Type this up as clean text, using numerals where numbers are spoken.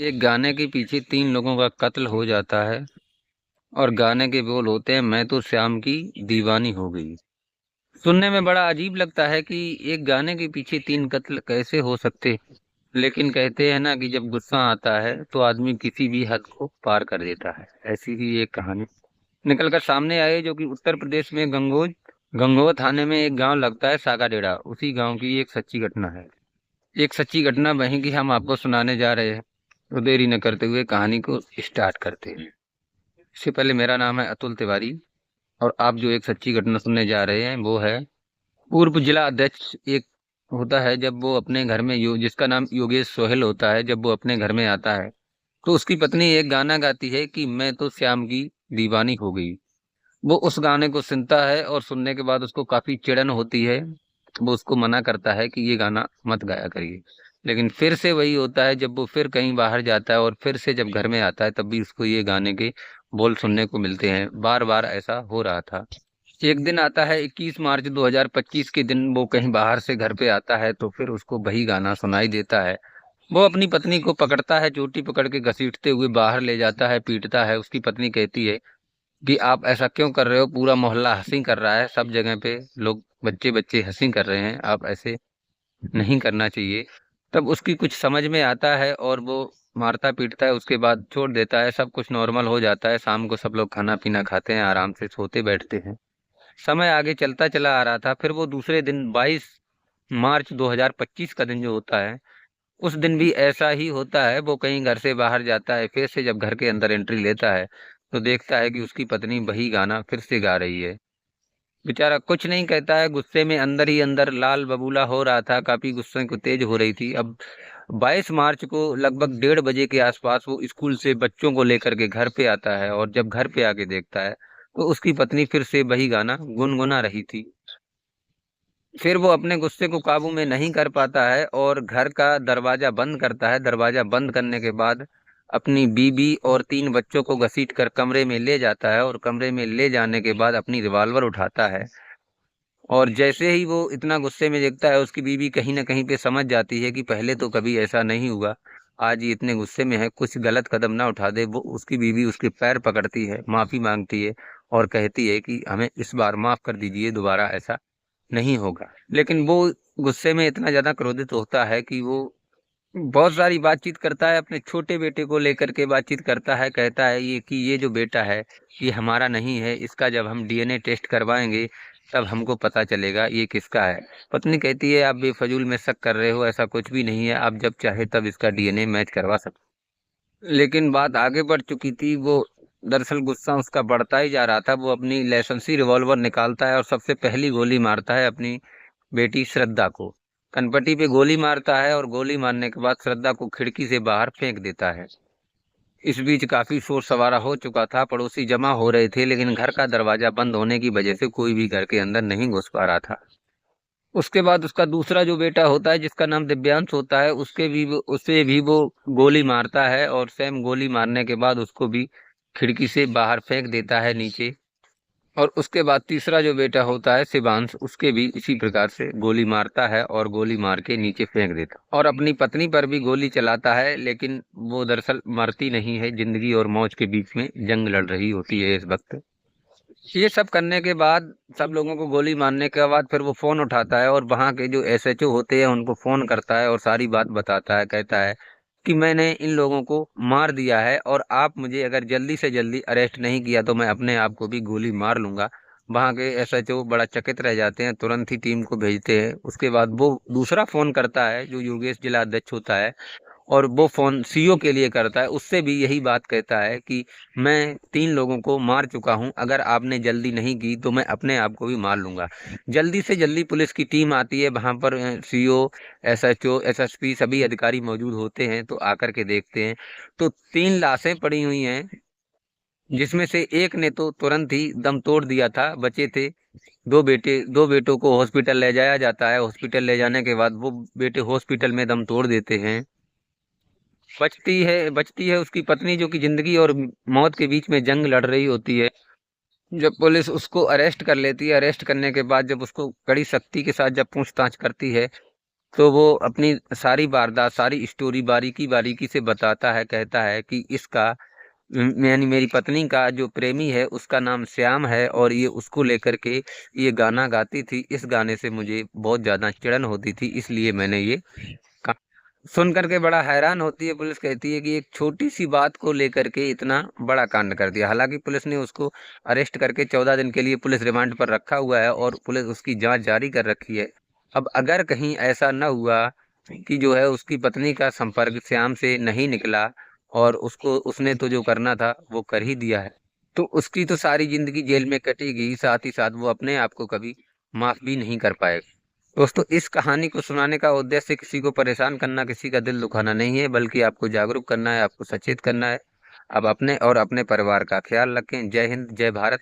एक गाने के पीछे 3 लोगों का कत्ल हो जाता है और गाने के बोल होते हैं, मैं तो श्याम की दीवानी हो गई। सुनने में बड़ा अजीब लगता है कि एक गाने के पीछे 3 कत्ल कैसे हो सकते। लेकिन कहते हैं ना कि जब गुस्सा आता है तो आदमी किसी भी हद को पार कर देता है। ऐसी ही एक कहानी निकल कर सामने आई जो कि उत्तर प्रदेश में गंगोह थाने में एक गांव लगता है सागाडेरा। उसी गांव की एक सच्ची घटना है। एक सच्ची घटना वहीं की हम आपको सुनाने जा रहे हैं। तो देरी न करते हुए कहानी को स्टार्ट करते हैं। इससे पहले मेरा नाम है अतुल तिवारी और आप जो एक सच्ची घटना सुनने जा रहे हैं वो है पूर्व जिला अध्यक्ष एक होता है। जब वो अपने घर में जिसका नाम योगेश सोहेल होता है, जब वो अपने घर में आता है तो उसकी पत्नी एक गाना गाती है कि मैं तो श्याम की दीवानी हो गई। वो उस गाने को सुनता है और सुनने के बाद उसको काफी चिड़न होती है। वो उसको मना करता है कि ये गाना मत गाया करिए। लेकिन फिर से वही होता है, जब वो फिर कहीं बाहर जाता है और फिर से जब घर में आता है तब भी उसको ये गाने के बोल सुनने को मिलते हैं। बार बार ऐसा हो रहा था। एक दिन आता है 21 मार्च 2025 के दिन, वो कहीं बाहर से घर पे आता है तो फिर उसको वही गाना सुनाई देता है। वो अपनी पत्नी को पकड़ता है, चोटी पकड़ के घसीटते हुए बाहर ले जाता है, पीटता है। उसकी पत्नी कहती है कि आप ऐसा क्यों कर रहे हो, पूरा मोहल्ला हंसी कर रहा है, सब जगह पे लोग बच्चे बच्चे हंसी कर रहे हैं, आप ऐसे नहीं करना चाहिए। तब उसकी कुछ समझ में आता है और वो मारता पीटता है, उसके बाद छोड़ देता है। सब कुछ नॉर्मल हो जाता है। शाम को सब लोग खाना पीना खाते हैं, आराम से सोते बैठते हैं। समय आगे चलता चला आ रहा था। फिर वो दूसरे दिन 22 मार्च 2025 का दिन जो होता है, उस दिन भी ऐसा ही होता है। वो कहीं घर से बाहर जाता है, फिर से जब घर के अंदर एंट्री लेता है तो देखता है कि उसकी पत्नी वही गाना फिर से गा रही है। बेचारा कुछ नहीं कहता है, गुस्से में अंदर ही अंदर लाल बबूला हो रहा था, काफी गुस्से को तेज हो रही थी। अब 22 मार्च को लगभग 1:30 बजे के आसपास वो स्कूल से बच्चों को लेकर के घर पे आता है और जब घर पे आके देखता है तो उसकी पत्नी फिर से वही गाना गुनगुना रही थी। फिर वो अपने गुस्से को काबू में नहीं कर पाता है और घर का दरवाजा बंद करता है। दरवाजा बंद करने के बाद अपनी बीबी और 3 बच्चों को घसीट कर कमरे में ले जाता है और कमरे में ले जाने के बाद अपनी रिवॉल्वर उठाता है। और जैसे ही वो इतना गुस्से में देखता है, उसकी बीवी कहीं ना कहीं पे समझ जाती है कि पहले तो कभी ऐसा नहीं हुआ, आज ये इतने गुस्से में है, कुछ गलत कदम ना उठा दे। वो उसकी बीवी उसके पैर पकड़ती है, माफी मांगती है और कहती है कि हमें इस बार माफ कर दीजिए, दोबारा ऐसा नहीं होगा। लेकिन वो गुस्से में इतना ज्यादा क्रोधित होता है कि वो बहुत सारी बातचीत करता है, अपने छोटे बेटे को लेकर के बातचीत करता है। कहता है ये कि ये जो बेटा है ये हमारा नहीं है, इसका जब हम डीएनए टेस्ट करवाएंगे तब हमको पता चलेगा ये किसका है। पत्नी कहती है आप बेफजूल में शक कर रहे हो, ऐसा कुछ भी नहीं है, आप जब चाहे तब इसका डीएनए मैच करवा सकते। लेकिन बात आगे बढ़ चुकी थी। वो दरअसल गुस्सा उसका बढ़ता ही जा रहा था। वो अपनी लाइसेंसी रिवॉल्वर निकालता है और सबसे पहली गोली मारता है अपनी बेटी श्रद्धा को। कनपटी पे गोली मारता है और गोली मारने के बाद श्रद्धा को खिड़की से बाहर फेंक देता है। इस बीच काफी शोर शराबा हो चुका था, पड़ोसी जमा हो रहे थे, लेकिन घर का दरवाजा बंद होने की वजह से कोई भी घर के अंदर नहीं घुस पा रहा था। उसके बाद उसका दूसरा जो बेटा होता है जिसका नाम दिव्यांश होता है, उसे भी वो गोली मारता है और सेम गोली मारने के बाद उसको भी खिड़की से बाहर फेंक देता है नीचे। और उसके बाद तीसरा जो बेटा होता है शिवांश, उसके भी इसी प्रकार से गोली मारता है और गोली मार के नीचे फेंक देता और अपनी पत्नी पर भी गोली चलाता है। लेकिन वो दरअसल मरती नहीं है, जिंदगी और मौत के बीच में जंग लड़ रही होती है इस वक्त। ये सब करने के बाद, सब लोगों को गोली मारने के बाद, फिर वो फोन उठाता है और वहां के जो एसएचओ होते हैं उनको फोन करता है और सारी बात बताता है। कहता है कि मैंने इन लोगों को मार दिया है और आप मुझे अगर जल्दी से जल्दी अरेस्ट नहीं किया तो मैं अपने आप को भी गोली मार लूंगा। वहां के एसएचओ बड़ा चकित रह जाते हैं, तुरंत ही टीम को भेजते हैं। उसके बाद वो दूसरा फोन करता है जो योगेश जिला अध्यक्ष होता है और वो फोन सीओ के लिए करता है। उससे भी यही बात कहता है कि मैं 3 लोगों को मार चुका हूं, अगर आपने जल्दी नहीं की तो मैं अपने आप को भी मार लूंगा। जल्दी से जल्दी पुलिस की टीम आती है वहां पर। सीओ, एसएचओ, एसएसपी सभी अधिकारी मौजूद होते हैं। तो आकर के देखते हैं तो 3 लाशें पड़ी हुई हैं, जिसमें से एक ने तो तुरंत ही दम तोड़ दिया था। बचे थे 2 बेटों को हॉस्पिटल ले जाया जाता है। हॉस्पिटल ले जाने के बाद वो बेटे हॉस्पिटल में दम तोड़ देते हैं। बचती है उसकी पत्नी, जो कि जिंदगी और मौत के बीच में जंग लड़ रही होती है। जब पुलिस उसको अरेस्ट कर लेती है, अरेस्ट करने के बाद जब उसको कड़ी सख्ती के साथ जब पूछताछ करती है तो वो अपनी सारी वारदात, सारी स्टोरी बारीकी बारीकी से बताता है, कहता है कि इसका यानी मेरी पत्नी का जो प्रेमी है उसका नाम श्याम है, और ये उसको लेकर के ये गाना गाती थी। इस गाने से मुझे बहुत ज्यादा चिढ़न होती थी, इसलिए मैंने ये का- सुन करके बड़ा हैरान होती है। पुलिस कहती है कि एक छोटी सी बात को लेकर के इतना बड़ा कांड कर दिया। हालांकि पुलिस ने उसको अरेस्ट करके 14 दिन के लिए पुलिस रिमांड पर रखा हुआ है और पुलिस उसकी जांच जारी कर रखी है। अब अगर कहीं ऐसा न हुआ कि जो है उसकी पत्नी का संपर्क श्याम से नहीं निकला, और उसको उसने तो जो करना था वो कर ही दिया है, तो उसकी तो सारी जिंदगी जेल में कटेगी, साथ ही साथ वो अपने आप को कभी माफ भी नहीं कर पाएगा। दोस्तों, इस कहानी को सुनाने का उद्देश्य किसी को परेशान करना, किसी का दिल दुखाना नहीं है, बल्कि आपको जागरूक करना है, आपको सचेत करना है। अब अपने और अपने परिवार का ख्याल रखें। जय हिंद, जय भारत।